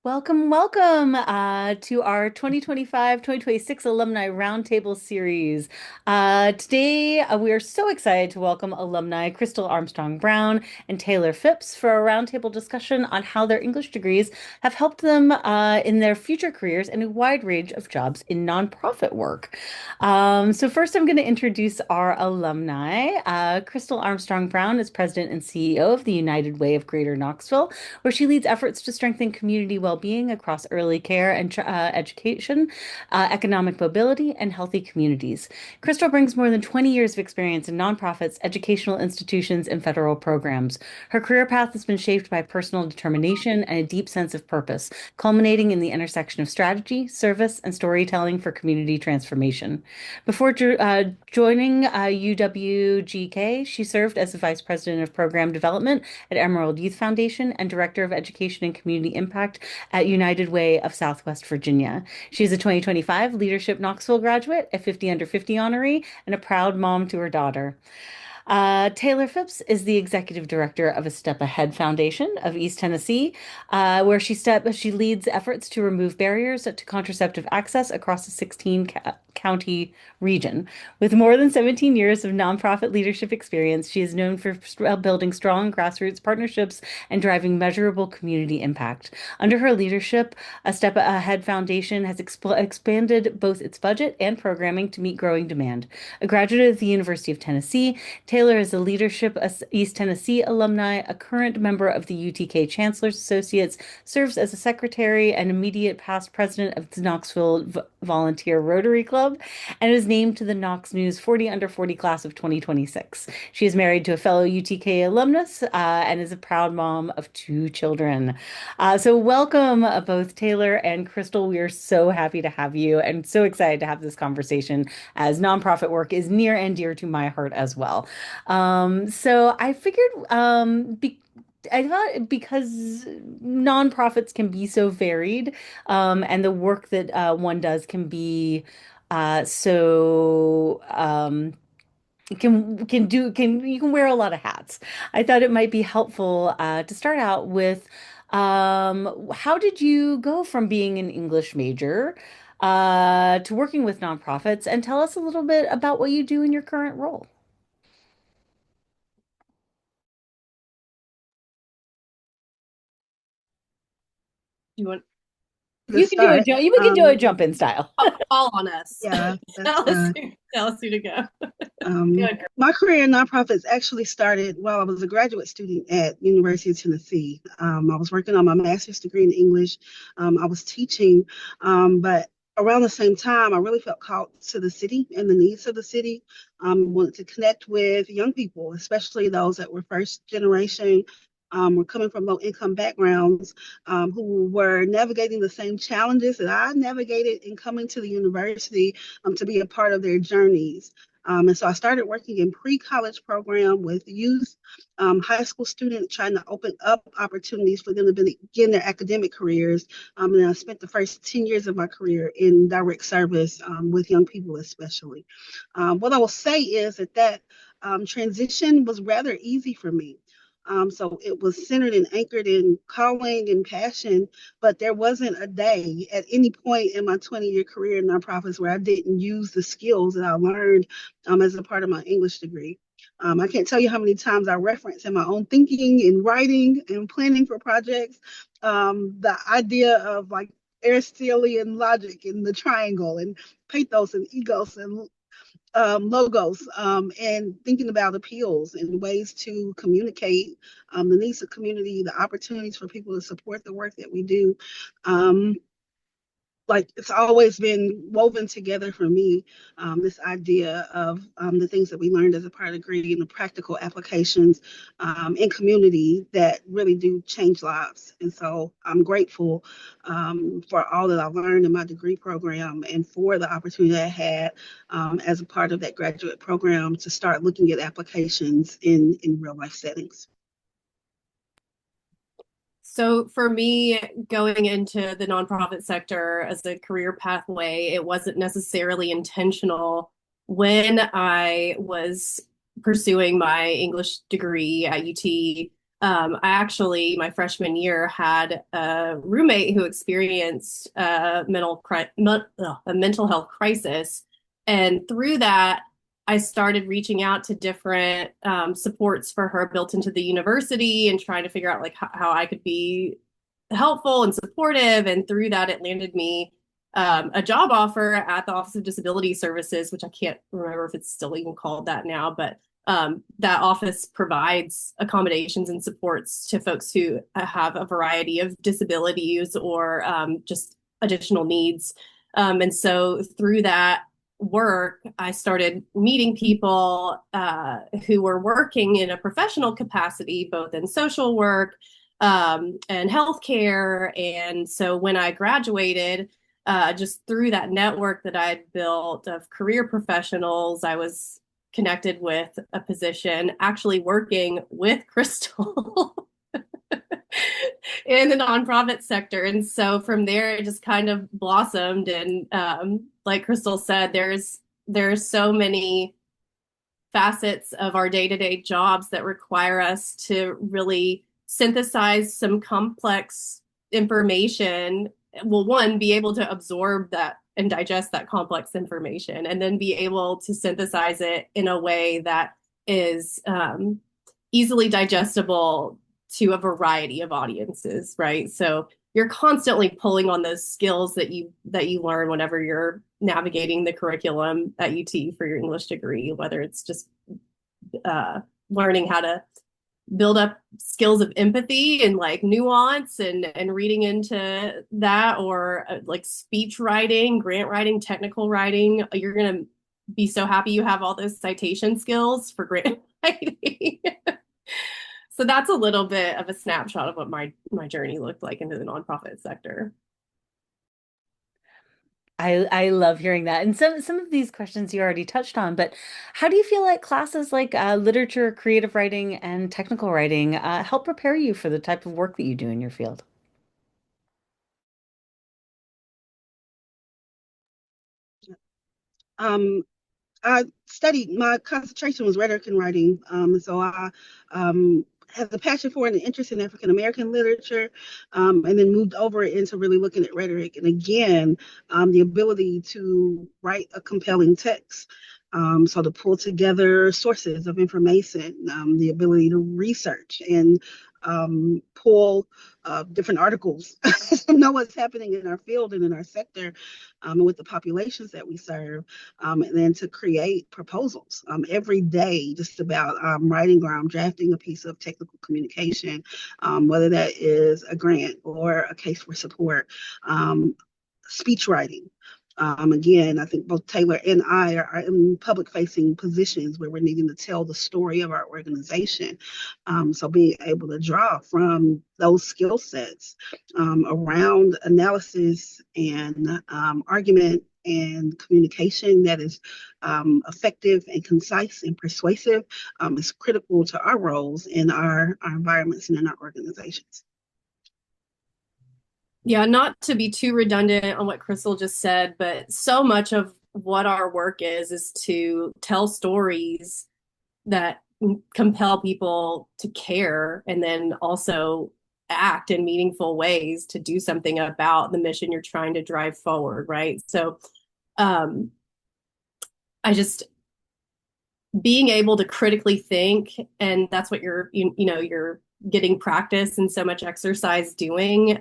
Welcome, welcome to our 2025-2026 Alumni Roundtable Series. Today, we are so excited to welcome alumni Chrystal Armstrong Brown and Taylor Phipps for a roundtable discussion on how their English degrees have helped them in their future careers and a wide range of jobs in nonprofit work. So first, I'm going to introduce our alumni. Chrystal Armstrong Brown is President and CEO of the United Way of Greater Knoxville, where she leads efforts to strengthen community well-being across early care and education, economic mobility, and healthy communities. Chrystal brings more than 20 years of experience in nonprofits, educational institutions, and federal programs. Her career path has been shaped by personal determination and a deep sense of purpose, culminating in the intersection of strategy, service, and storytelling for community transformation. Before joining UWGK, she served as the Vice President of Program Development at Emerald Youth Foundation and Director of Education and Community Impact at United Way of Southwest Virginia. She is a 2025 Leadership Knoxville graduate, a 50 under 50 honoree, and a proud mom to her daughter. Taylor Phipps is the executive director of a Step Ahead Foundation of East Tennessee, where she leads efforts to remove barriers to contraceptive access across a 16 county region. With more than 17 years of nonprofit leadership experience, she is known for building strong grassroots partnerships and driving measurable community impact. Under her leadership, a Step Ahead Foundation has expanded both its budget and programming to meet growing demand. A graduate of the University of Tennessee, Taylor is a Leadership East Tennessee alumni, a current member of the UTK Chancellor's Associates, serves as a secretary and immediate past president of the Knoxville Volunteer Rotary Club, and is named to the Knox News 40 Under 40 class of 2026. She is married to a fellow UTK alumnus and is a proud mom of two children. So welcome both Taylor and Chrystal. We are so happy to have you and so excited to have this conversation as nonprofit work is near and dear to my heart as well. So I figured I thought because nonprofits can be so varied, and the work that one does can be so can you can wear a lot of hats. I thought it might be helpful to start out with how did you go from being an English major to working with nonprofits, and tell us a little bit about what you do in your current role. You want To You can do a start. jump. We can do a jump in style. fall on us? Yeah, that's tell us, fine. tell us who to go. Um, Good. my career in nonprofits actually started while I was a graduate student at University of Tennessee. I was working on my master's degree in English. I was teaching, but around the same time, I really felt called to the city and the needs of the city. Wanted to connect with young people, especially those that were first generation. Were coming from low income backgrounds, who were navigating the same challenges that I navigated in coming to the university, to be a part of their journeys. And so I started working in pre-college program with youth, high school students, trying to open up opportunities for them to begin their academic careers. And then I spent the first 10 years of my career in direct service, with young people especially. What I will say is that transition was rather easy for me. So it was centered and anchored in calling and passion, but there wasn't a day at any point in my 20-year career in nonprofits where I didn't use the skills that I learned as a part of my English degree. I can't tell you how many times I reference in my own thinking and writing and planning for projects, the idea of like Aristotelian logic and the triangle and pathos and egos and logos, and thinking about appeals and ways to communicate the needs of community, the opportunities for people to support the work that we do. Um, like it's always been woven together for me, this idea of the things that we learned as a part of the degree and the practical applications in community that really do change lives. And so I'm grateful for all that I've learned in my degree program and for the opportunity that I had as a part of that graduate program to start looking at applications in real life settings. So for me, going into the nonprofit sector as a career pathway, it wasn't necessarily intentional. When I was pursuing my English degree at UT, I actually, my freshman year, had a roommate who experienced a mental health crisis. And through that, I started reaching out to different supports for her built into the university and trying to figure out like how I could be helpful and supportive. And through that, it landed me a job offer at the Office of Disability Services, which I can't remember if it's still even called that now, but that office provides accommodations and supports to folks who have a variety of disabilities or just additional needs. And so through that work, I started meeting people who were working in a professional capacity, both in social work and healthcare. And so when I graduated, just through that network that I had built of career professionals, I was connected with a position actually working with Chrystal in the nonprofit sector. And so from there, it just kind of blossomed. And like Chrystal said, there's so many facets of our day-to-day jobs that require us to really synthesize some complex information. Well, one, be able to absorb that and digest that complex information, and then be able to synthesize it in a way that is easily digestible to a variety of audiences, right? So you're constantly pulling on those skills that you learn whenever you're navigating the curriculum at UT for your English degree, whether it's just learning how to build up skills of empathy and like nuance and reading into that, or like speech writing, grant writing, technical writing. You're going to be so happy you have all those citation skills for grant writing. So that's a little bit of a snapshot of what my journey looked like into the nonprofit sector. I love hearing that. And some of these questions you already touched on, but how do you feel like classes like literature, creative writing, and technical writing help prepare you for the type of work that you do in your field? Um, I studied, my concentration was rhetoric and writing. So I had the passion for and an interest in African American literature, and then moved over into really looking at rhetoric. And again, the ability to write a compelling text. So to pull together sources of information, the ability to research and pull different articles, know what's happening in our field and in our sector, and with the populations that we serve, and then to create proposals every day, just about writing or drafting a piece of technical communication, whether that is a grant or a case for support, speech writing. Again, I think both Taylor and I are in public facing positions where we're needing to tell the story of our organization. So being able to draw from those skill sets around analysis and argument and communication that is effective and concise and persuasive is critical to our roles in our environments and in our organizations. Yeah, not to be too redundant on what Chrystal just said, but so much of what our work is to tell stories that compel people to care and then also act in meaningful ways to do something about the mission you're trying to drive forward, right? So um, I just being able to critically think, and that's what you're getting practice and so much exercise doing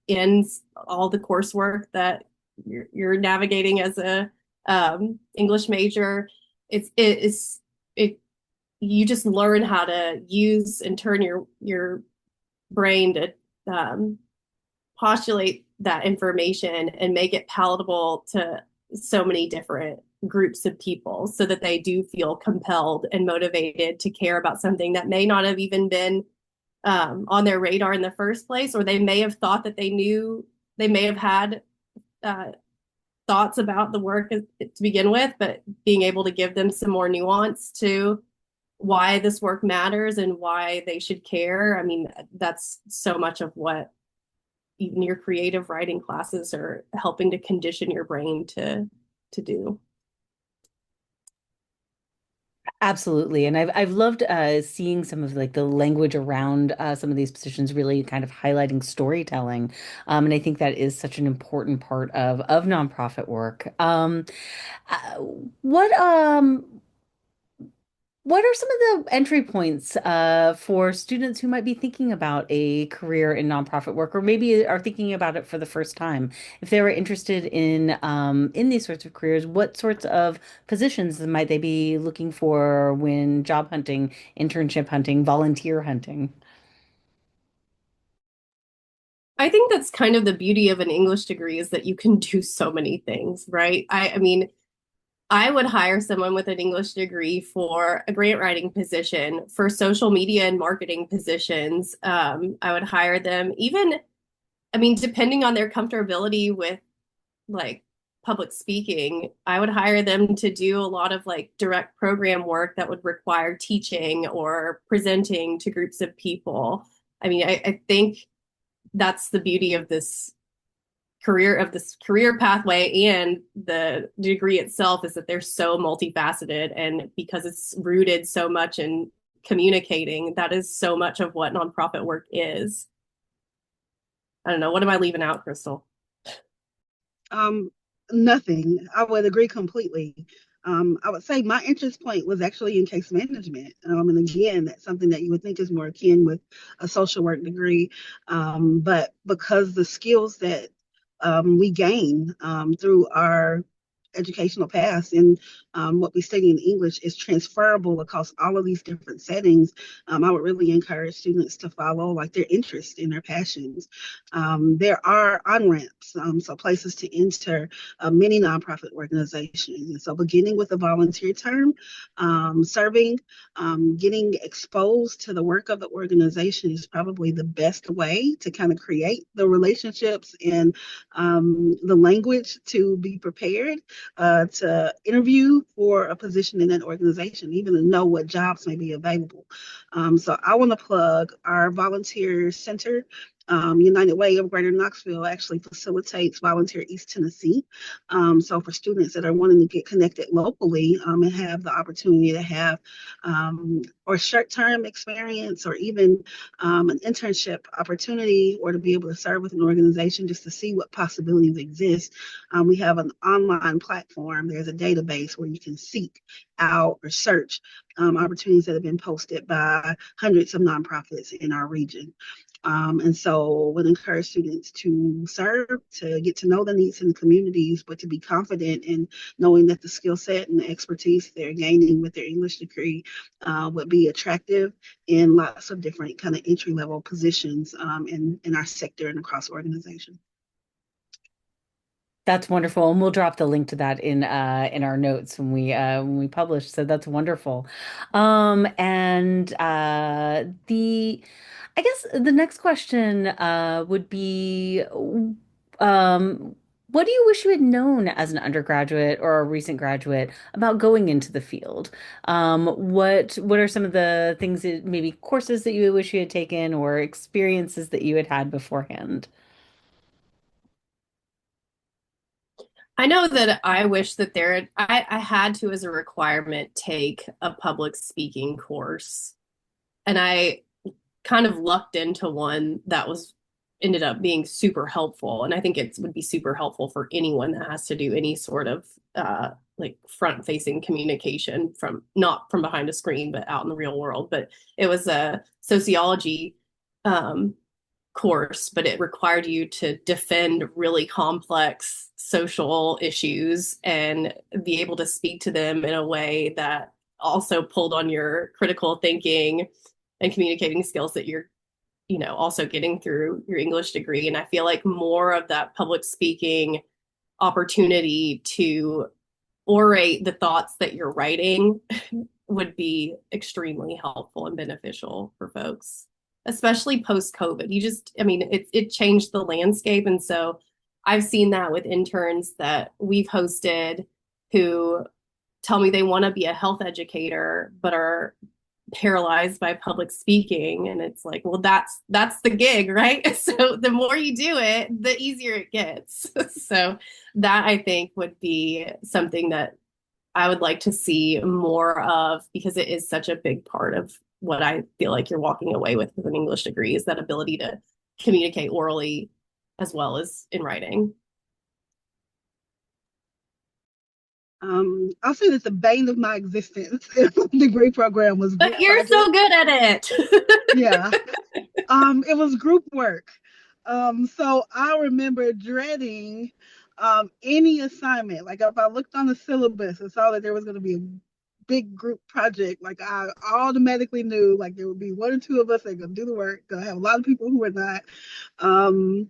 in all the coursework that you're navigating as a English major. It you just learn how to use and turn your brain to postulate that information and make it palatable to so many different groups of people so that they do feel compelled and motivated to care about something that may not have even been on their radar in the first place, or they may have thought that they may have had uh, thoughts about the work to begin with, but being able to give them some more nuance to why this work matters and why they should care. I mean, that's so much of what even your creative writing classes are helping to condition your brain to do. Absolutely. And I've loved seeing some of like the language around some of these positions really kind of highlighting storytelling. And I think that is such an important part of nonprofit work. Uh, what what are some of the entry points for students who might be thinking about a career in nonprofit work, or maybe are thinking about it for the first time? If they were interested in these sorts of careers, what sorts of positions might they be looking for when job hunting, internship hunting, volunteer hunting? I think that's kind of the beauty of an English degree is that you can do so many things, right? I mean, I would hire someone with an English degree for a grant writing position, for social media and marketing positions. I would hire them even, I mean, depending on their comfortability with like public speaking, I would hire them to do a lot of like direct program work that would require teaching or presenting to groups of people. I mean, I think that's the beauty of this career pathway and the degree itself is that they're so multifaceted, and because it's rooted so much in communicating, that is so much of what nonprofit work is. I don't know, what am I leaving out, Chrystal? Um, Nothing. I would agree completely. I would say my interest point was actually in case management. And again, that's something that you would think is more akin with a social work degree. But because the skills that we gain through our educational paths and what we study in English is transferable across all of these different settings. I would really encourage students to follow like their interests and their passions. There are on-ramps, so places to enter many nonprofit organizations. And so beginning with a volunteer term, serving, getting exposed to the work of the organization is probably the best way to kind of create the relationships and the language to be prepared to interview for a position in that organization, even to know what jobs may be available. So I want to plug our volunteer center. United Way of Greater Knoxville actually facilitates Volunteer East Tennessee. So for students that are wanting to get connected locally and have the opportunity to have or short-term experience or even an internship opportunity or to be able to serve with an organization just to see what possibilities exist, we have an online platform. There's a database where you can seek out or search opportunities that have been posted by hundreds of nonprofits in our region. And so would encourage students to serve, to get to know the needs in the communities, but to be confident in knowing that the skill set and the expertise they're gaining with their English degree would be attractive in lots of different kind of entry level positions in our sector and across organizations. That's wonderful, and we'll drop the link to that in our notes when we publish. So that's wonderful. And the I guess the next question would be, what do you wish you had known as an undergraduate or a recent graduate about going into the field? What are some of the things that maybe courses that you wish you had taken or experiences that you had had beforehand? I know that I wish that I had to, as a requirement, take a public speaking course. And I kind of lucked into one that was ended up being super helpful. And I think it would be super helpful for anyone that has to do any sort of like front facing communication from not from behind a screen, but out in the real world. But it was a sociology um, course, but it required you to defend really complex social issues and be able to speak to them in a way that also pulled on your critical thinking and communicating skills that you're, also getting through your English degree. And I feel like more of that public speaking opportunity to orate the thoughts that you're writing would be extremely helpful and beneficial for folks, especially post COVID. I mean, it changed the landscape. And so I've seen that with interns that we've hosted who tell me they want to be a health educator, but are paralyzed by public speaking. And it's like, well, that's the gig, right? So the more you do it, the easier it gets. So that I think would be something that I would like to see more of, because it is such a big part of what I feel like you're walking away with an English degree, is that ability to communicate orally as well as in writing. I'll say that the bane of my existence in the degree program was But group you're so projects. good at it. Yeah. It was group work. So I remember dreading any assignment. Like if I looked on the syllabus and saw that there was going to be a big group project, like I automatically knew like there would be one or two of us that are going to do the work. Gonna have a lot of people who are not. Um,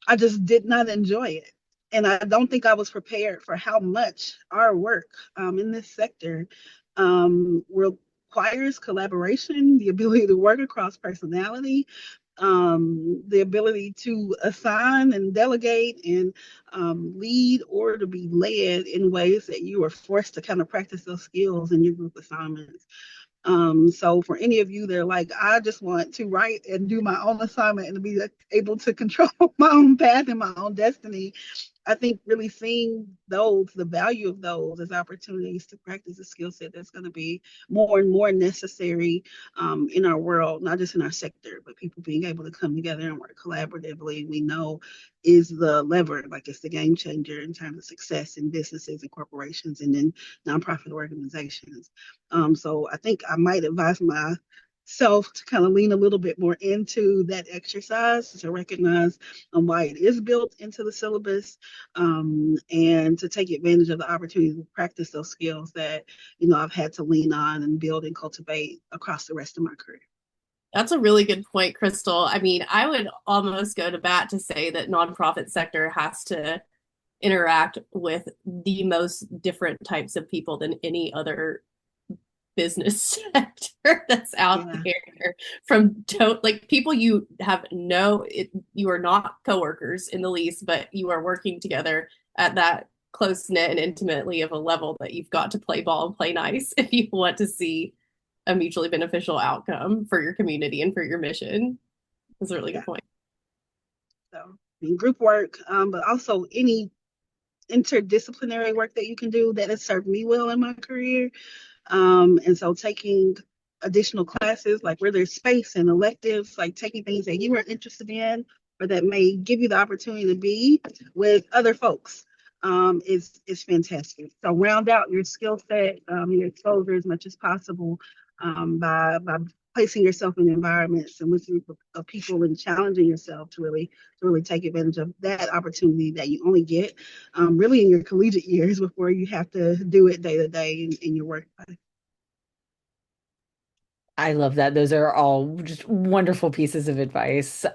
I just did not enjoy it. And I don't think I was prepared for how much our work in this sector requires collaboration, the ability to work across personality, the ability to assign and delegate and lead or to be led in ways that you are forced to kind of practice those skills in your group assignments. So for any of you that are like, I just want to write and do my own assignment and to be able to control my own path and my own destiny, I think really seeing those, the value of those as opportunities to practice a skill set that's going to be more and more necessary in our world, not just in our sector, but people being able to come together and work collaboratively, we know is the lever, like it's the game changer in terms of success in businesses and corporations and in nonprofit organizations. So I think I might advise myself to kind of lean a little bit more into that exercise to recognize why it is built into the syllabus, and to take advantage of the opportunity to practice those skills that I've had to lean on and build and cultivate across the rest of my career. That's a really good point, Chrystal. I mean, I would almost go to bat to say that nonprofit sector has to interact with the most different types of people than any other business sector that's out Yeah. there. From like people you have you are not coworkers in the least, but you are working together at that close knit and intimately of a level that you've got to play ball and play nice if you want to see a mutually beneficial outcome for your community and for your mission. That's a really Yeah. good point. So group work, but also any interdisciplinary work that you can do that has served me well in my career. And so taking additional classes, like where there's space and electives, like taking things that you are interested in or that may give you the opportunity to be with other folks, is fantastic. So round out your skill set, your exposure as much as possible, by placing yourself in environments and with a group of people and challenging yourself to really take advantage of that opportunity that you only get really in your collegiate years before you have to do it day to day in your work life. I love that. Those are all just wonderful pieces of advice.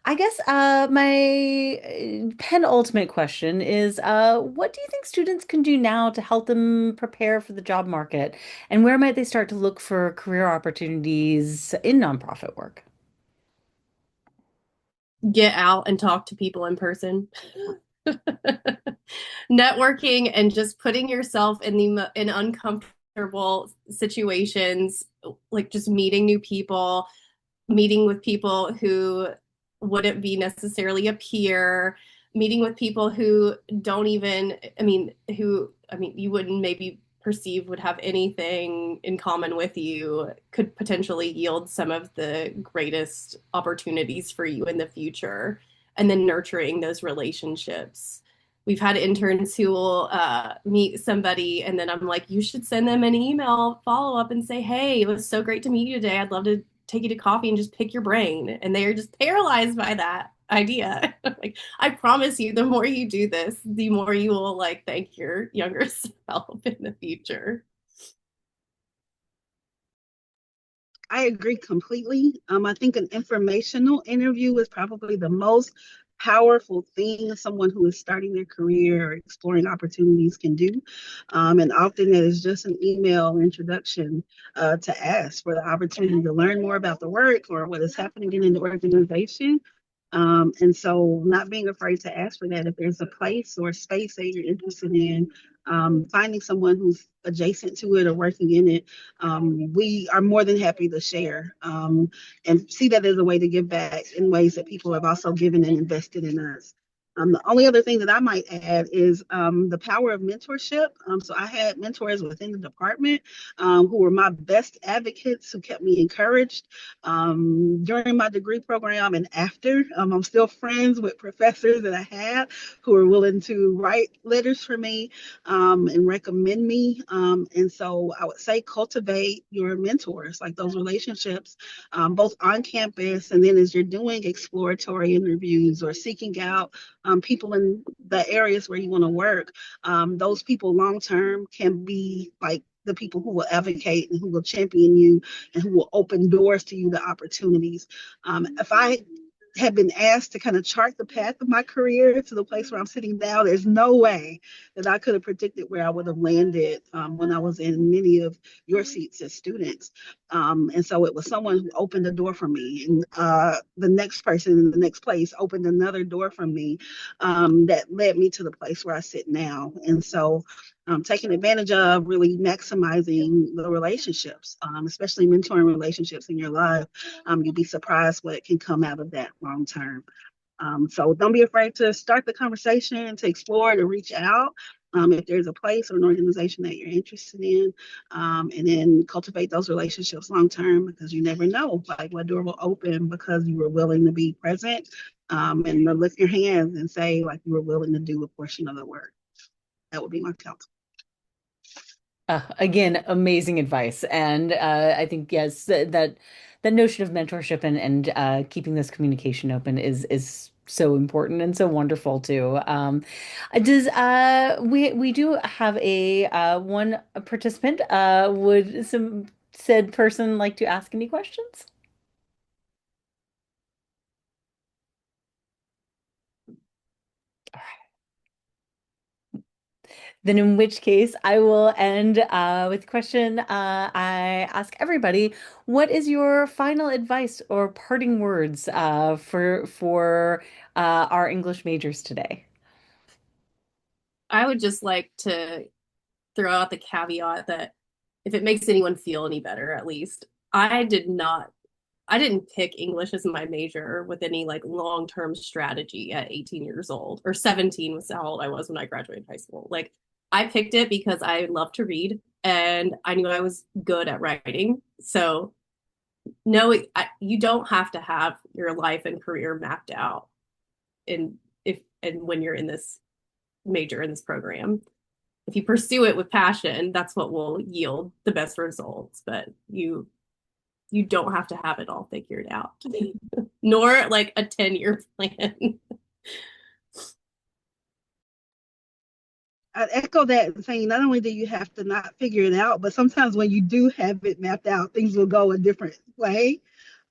I guess my penultimate question is, what do you think students can do now to help them prepare for the job market? And where might they start to look for career opportunities in nonprofit work? Get out and talk to people in person. Networking and just putting yourself in uncomfortable situations, like just meeting new people, meeting with people who wouldn't be necessarily a peer, meeting with people who don't even, you wouldn't maybe perceive would have anything in common with you, could potentially yield some of the greatest opportunities for you in the future. And then nurturing those relationships. We've had interns who will meet somebody, and then I'm like, you should send them an email follow up and say, hey, it was so great to meet you today. I'd love to take you to coffee and just pick your brain. And they are just paralyzed by that idea. Like, I promise you, the more you do this, the more you will like thank your younger self in the future. I agree completely. I think an informational interview is probably the most powerful thing someone who is starting their career or exploring opportunities can do. And often it is just an email introduction to ask for the opportunity to learn more about the work or what is happening in the organization. And so not being afraid to ask for that if there's a place or a space that you're interested in, finding someone who's adjacent to it or working in it, we are more than happy to share, and see that as a way to give back in ways that people have also given and invested in us. The only other thing that I might add is the power of mentorship. So I had mentors within the department who were my best advocates who kept me encouraged during my degree program and after. I'm still friends with professors that I had who are willing to write letters for me and recommend me. And so I would say cultivate your mentors, like those relationships, both on campus and then as you're doing exploratory interviews or seeking out people in the areas where you want to work. Those people long term can be like the people who will advocate and who will champion you and who will open doors to you, the opportunities. If I had been asked to kind of chart the path of my career to the place where I'm sitting now, there's no way that I could have predicted where I would have landed when I was in many of your seats as students. And so it was someone who opened a door for me, and the next person in the next place opened another door for me that led me to the place where I sit now. And so taking advantage of really maximizing the relationships, especially mentoring relationships in your life, you'd be surprised what can come out of that long term. So don't be afraid to start the conversation, to explore, to reach out. If there's a place or an organization that you're interested in, and then cultivate those relationships long term because you never know like what door will open because you were willing to be present and to lift your hands and say like you were willing to do a portion of the work. That would be my counsel. Again, amazing advice, and I think yes, that notion of mentorship and keeping this communication open is so important and so wonderful too. Does we do have a one participant. Would some said person like to ask any questions? Then in which case, I will end with a question I ask everybody. What is your final advice or parting words for our English majors today? I would just like to throw out the caveat that if it makes anyone feel any better, at least, I did not, I didn't pick English as my major with any like long term strategy at 18 years old, or 17 was how old I was when I graduated high school. Like, I picked it because I love to read and I knew I was good at writing. So, no, you don't have to have your life and career mapped out in if and when you're in this major in this program. If you pursue it with passion, that's what will yield the best results. But you don't have to have it all figured out, nor like a 10-year plan. I'd echo that, saying not only do you have to not figure it out, but sometimes when you do have it mapped out, things will go a different way.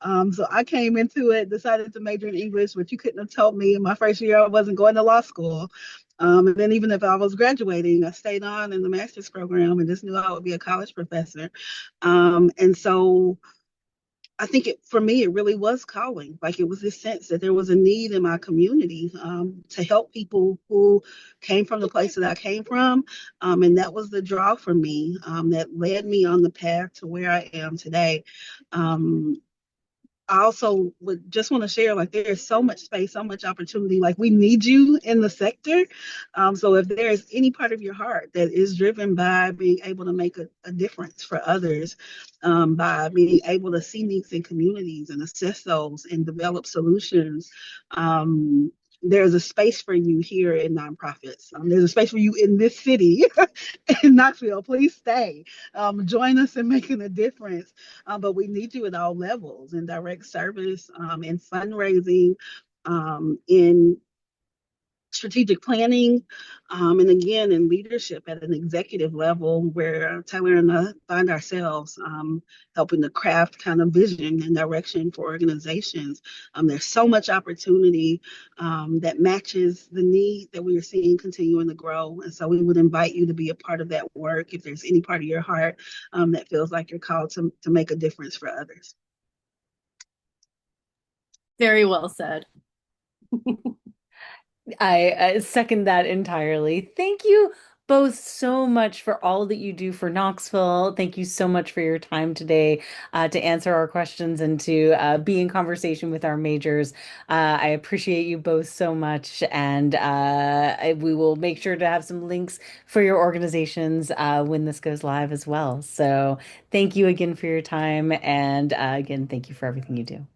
So I came into it, decided to major in English, which you couldn't have told me in my first year I wasn't going to law school. And then even if I was graduating, I stayed on in the master's program and just knew I would be a college professor. And so I think for me, it really was calling. Like it was this sense that there was a need in my community to help people who came from the place that I came from. And that was the draw for me that led me on the path to where I am today. Um, I also would just want to share like there is so much space, so much opportunity. Like we need you in the sector. So if there is any part of your heart that is driven by being able to make a difference for others, by being able to see needs in communities and assess those and develop solutions, there's a space for you here in nonprofits. There's a space for you in this city, in Knoxville. Please stay. Join us in making a difference. But we need you at all levels in direct service, in fundraising, in strategic planning, and again in leadership at an executive level where Tyler and I find ourselves helping to craft kind of vision and direction for organizations. There's so much opportunity that matches the need that we are seeing continuing to grow. And so we would invite you to be a part of that work if there's any part of your heart that feels like you're called to make a difference for others. Very well said. I second that entirely. Thank you both so much for all that you do for Knoxville. Thank you so much for your time today to answer our questions and to be in conversation with our majors. I appreciate you both so much, and we will make sure to have some links for your organizations when this goes live as well. So thank you again for your time, and again, thank you for everything you do.